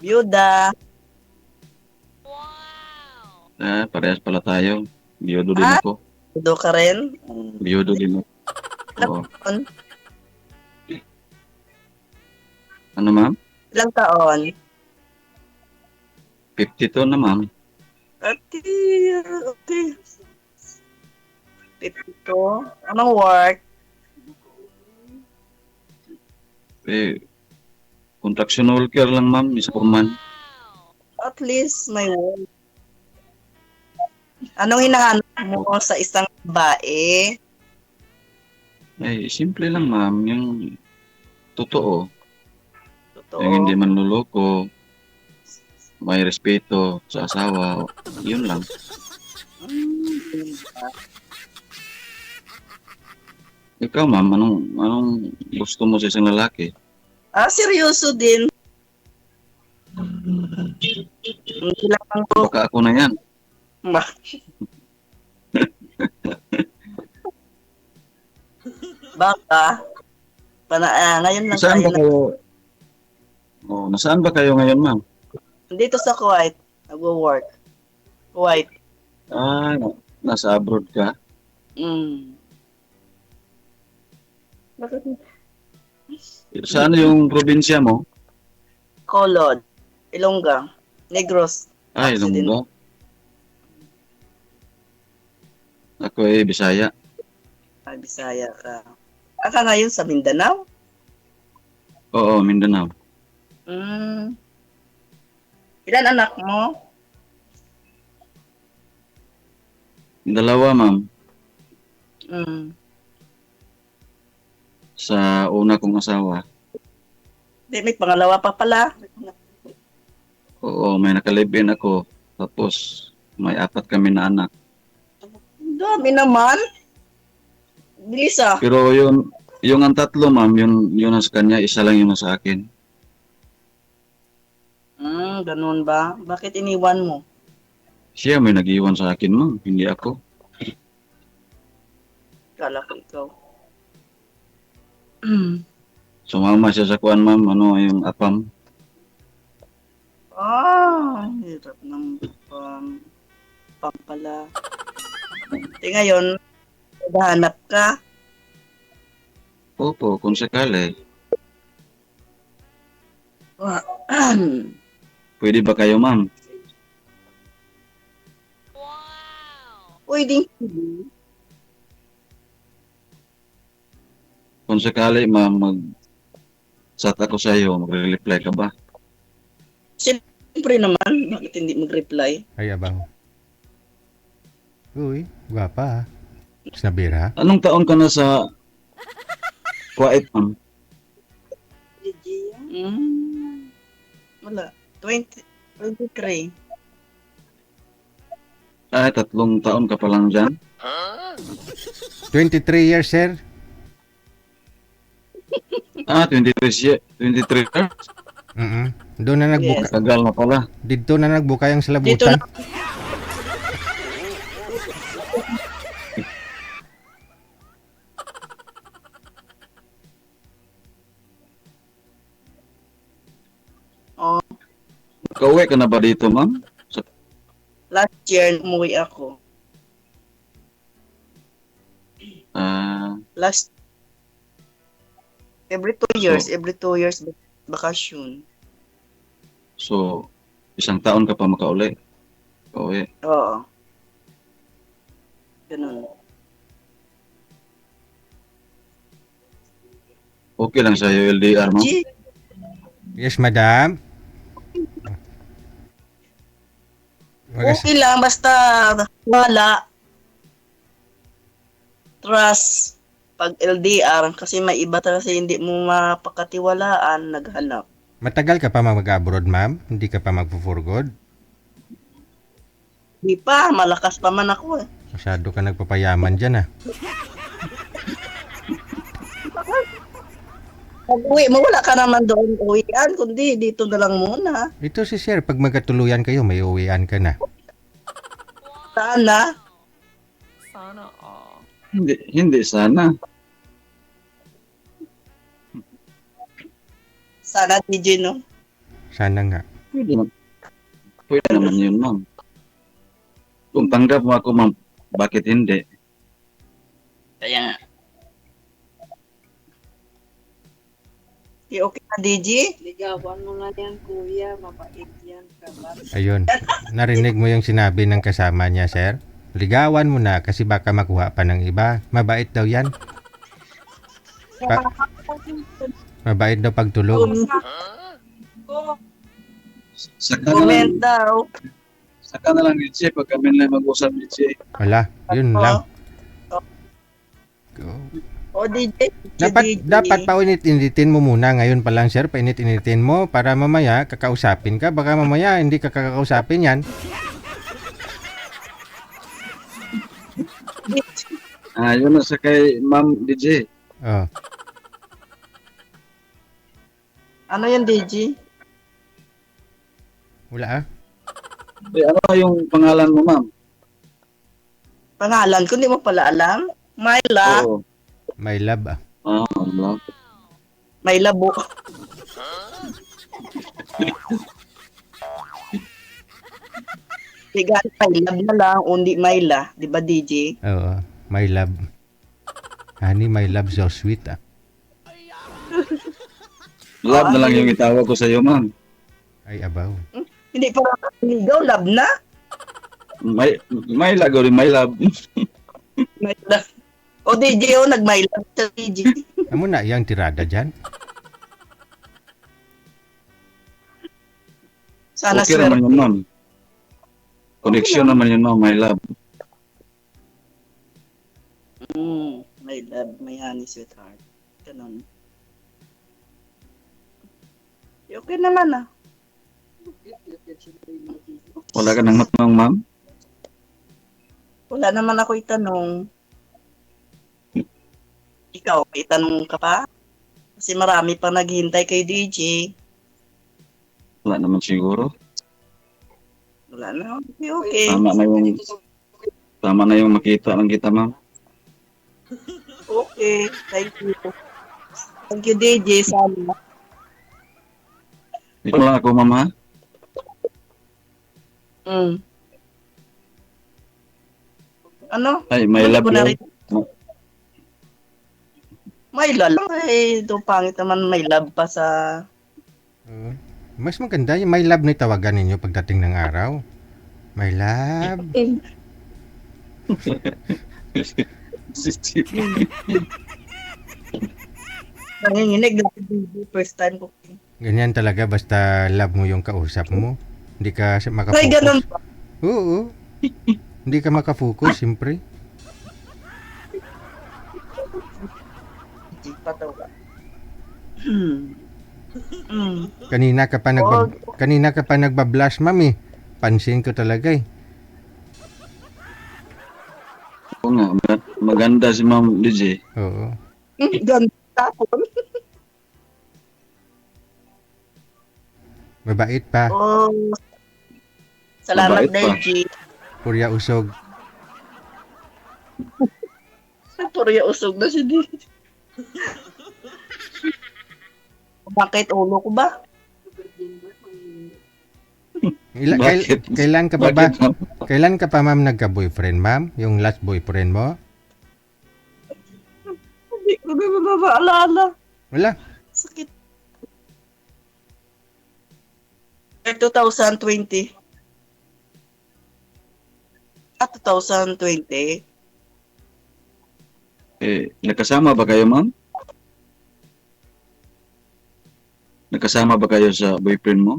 Byuda. Parehas pala tayo. Biyodo din Ah, ako. byudo ka rin? Biyodo din ako. Ilang Oo. taon? Ano ma'am? Ilang taon? 52 na ma'am. Okay. 52. Anong work? Construction worker lang ma'am, isa per month. At least may work. Anong hinahanap mo sa isang babae? Simple lang ma'am, yung totoo. Yung hindi Totoo. manluloko, may respeto sa asawa. Yun lang. Yun ba? Ikaw ma'am, anong gusto mo sa isang lalaki? Seryoso din. Hindi lang ang Baka ako na yan. Baka. Ngayon lang Nasaan tayo ba kayo? Oh, nasaan ba kayo ngayon ma'am? dito sa Kuwait. Nagwo-work. Kuwait. Nasa abroad ka? Mm. Bakit? Saan yung probinsya mo? Kolod. Ilongga. Negros. Occidental. Ilonggo. Ako Bisaya. Bisaya ka. Ka ngayon sa Mindanao? Oo, Mindanao. Mm. Ilan anak mo? Dalawa ma'am. Mm. Sa una kong asawa. May pangalawa pa pala. Oo, may nakalibin ako. Tapos may 4 kami na anak. Dami naman. Bilis ah. Pero yung ang 3 ma'am, yun ang sa kanya, isa lang yung sa akin. Ganun ba? Bakit iniwan mo? Siya may nag-iwan sa akin ma'am, hindi ako. Kala ko ikaw. Sumama siya sa kuan ma'am, yung apam. Hirap ng pampala. Ngayon, naghahanap ka. Opo, kung sakali. Pwede ba kayo ma'am? Pwedeng Kung sakali ma'am, mag-chat ako sa iyo, magre-reply ka ba? siyempre naman. Bakit hindi mag-reply? Ay, abang. Uy, gwapa. Snabira. Anong taon ka na sa Kuwait ma'am? Wala. 23. 3 taon ka pa lang dyan? 23 years, sir. 23 years? Doon na nagbuka. Yes. Tagal na pala. Dito na nagbuka yung Dito salabutan. na. Nakauwi ka na ba dito ma'am? Last year, umuwi ako. Last every 2 years bakasyon. So, isang taon ka pa makauli? Kauwi. Oo. Ganun. Okay lang sa'yo LDR ma'am? Yes, madam. Okay lang, basta wala. Trust. Pag LDR, kasi may iba talaga hindi mo mapakatiwalaan, naghanap. Matagal ka pa mag-abroad, ma'am? Hindi ka pa magpo-for-good? Di pa, malakas pa man ako eh. Masyado ka nagpapayaman dyan, ah. Pag uwi mo, wala ka naman doon uwian, kundi dito na lang muna. Ito si sir, pag magkatuluyan kayo, may uwian ka na. Sana. Hindi sana. Sana, DJ, no? Sana nga. Pwede, pwede naman yun, ma'am. Kung tanggap mo ako, ma'am, bakit hindi? Kaya nga. Okay na, DJ? Ligawan mo nga yan, kuya. Mabait yan. Kabab. Ayun. Narinig mo yung sinabi ng kasama niya, sir? Ligawan mo na kasi baka makuha pa ng iba. Mabait daw yan. Mabait daw pagtulog. Saka na Comment lang, daw. saka na lang, DJ, pag kami lang mag-usap, DJ. Wala, yun lang. O, DJ. Dapat painit-initin mo muna ngayon pa lang, sir. Painit-initin mo para mamaya kakausapin ka. Baka mamaya hindi ka kakausapin yan. Yun na sa kay ma'am, DJ. Oh. Ano yan, DJ? Wala ah. Ano yung pangalan mo, ma'am? Pangalan ko, hindi mo pala alam. Myla. Oo. My love ah. Wala. Myla bu. Bigan, Myla na lang, undi Myla. Di ba, DJ? Oo. My love. Honey, my love so sweet ah. Love na lang yung itawag ko sa iyo, ma'am. Ay, abaw. Hindi pa ligaw, love na. May lagaw rin, may love. Myla. O, DJ, o, nag-Myla sa DJ. Amo na yung tirada dyan. Sana Okay naman yun, ma'am. Connection naman yun, ma'am, my love. My love, my honey, sweetheart. Ganun. Okay naman ah. Wala ka nang matanong, ma'am? Wala naman ako itanong. Ikaw, may itanong ka pa? Kasi marami pa naghihintay kay DJ. Wala naman siguro. Wala na. Okay. Tama na yung makita lang kita, ma'am. Okay. Thank you. Thank you, DJ. Sana. Ito lang ako, ma'am, ha? Ano? Ay, may Hindi love ko na you. rin- May love. Eh, ito pangit naman may love pa sa... Oo. Mas maganda yung my love na tawagan ninyo pagdating ng araw. My love. Nanginginig na si DJ. First time ko. Ganyan talaga basta love mo yung kausap mo. Hindi ka Ay, makafocus. ganun pa. Oo. Hindi ka makafocus, siyempre. Pataw ka. Kanina ka pa nagbablush, mami. Pansin ko talaga eh. Oo nga, maganda si ma'am, DJ. Oo. Ganda po. Mabait pa. Oh. Salamat, Mabait pa. DJ. Purya usog. Purya usog na si DJ. Bakit ulo ko ba? Bakit? Kailan ka pa ba? Bakit, ma'am? Kailan ka pa ma'am nagka-boyfriend, ma'am? Yung last boyfriend mo? Hindi ko na maalala. Wala. Sakit. 2020. 2020. Nakasama ba kayo, ma'am? Nakasama ba kayo sa boyfriend mo?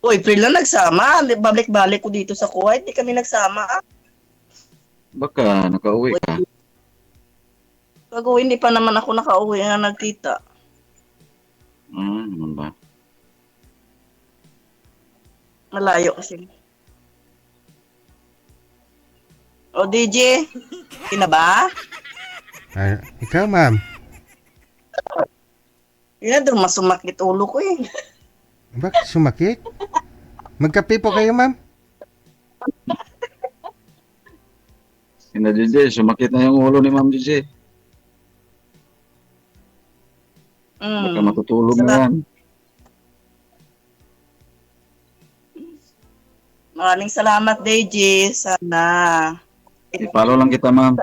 April na nagsama. Balik-balik ko dito sa Kuwait. Hindi kami nagsama. Baka nakauwi ka. Bago hindi pa naman ako nakauwi na nagkita. Naman ba? Malayo kasi. O DJ, na ba? Ikaw, ma'am. Yan, doon masumakit ulo ko eh. Bakit sumakit? Magkape po kayo, ma'am? Sina DJ, sumakit na yung ulo ni ma'am DJ. Baka matutulog na yan. Maraming salamat, Deji. Sana. I-follow lang kita, ma'am.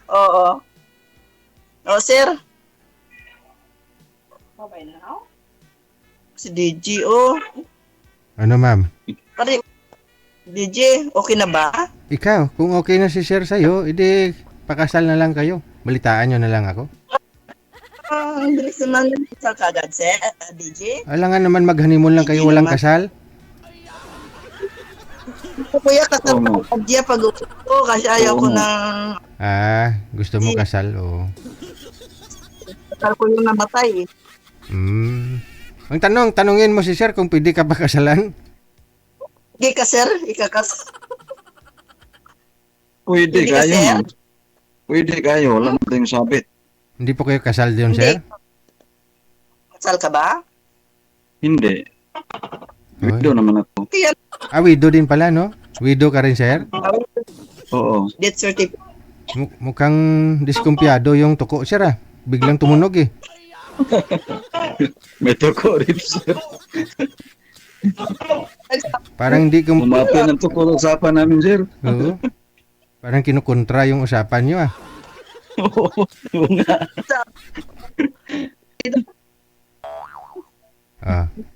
Oo. O, sir. Okay now? Si Deji, oh. Ano ma'am? Pare, Deji, okay na ba? Ikaw, kung okay na si sir sa'yo, edi pakasal na lang kayo. Balitaan nyo na lang ako. Ang bilis naman sa kagad, sir. Deji. Alangan naman mag-honeymoon lang kayo, walang kasal. Kuya, kasal Oo. ko Deji pag-uwi ko kasi ayaw ko Oo. ng Gusto mo kasal, o. kasal ko yung namatay. Ang tanungin mo si sir kung pwede ka ba kasalan? Hindi ka, sir. Ikakas. Pwede Hindi ka, kayo, sir? ma'am. Pwede kayo. Wala natin sabit. Hindi po kayo kasal doon, Hindi. sir? Kasal ka ba? Hindi. Oy. Widow naman ako. Kaya, Widow din pala, no? Widow ka rin, sir? Oo. death certificate. Mukhang diskumpiyado yung tuko, sir, ah. Biglang tumunog, eh. May tuko rin, sir. Parang hindi ko... Umapi ng tuko sa usapan namin, sir. Oo. Parang kinukontra yung usapan nyo, ah. Oo nga.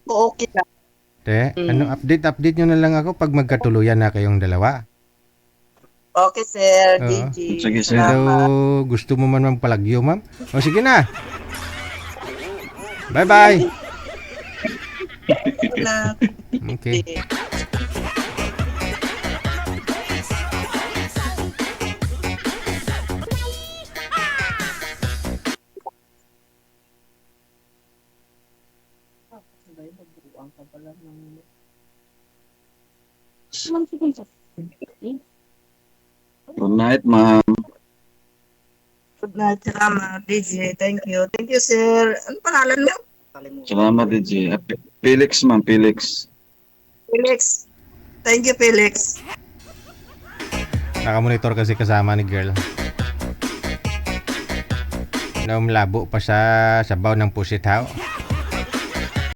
Okay na. Te, update nyo na lang ako pag magkatuluyan na kayong dalawa. Okay, sir. Oo. Deji. Sige, sir. Hello, gusto mo man magpalagyo, ma'am? O, sige na. Bye-bye. Na. Okay. Good night, ma'am. Good night, salamat, DJ. Thank you. Thank you, sir. Ano pangalan mo? Salamat, DJ. Felix, ma'am. Felix. Felix. Thank you, Felix. Nakamonitor kasi kasama ni girl. Na umlabo pa sa sabaw ng pusit how.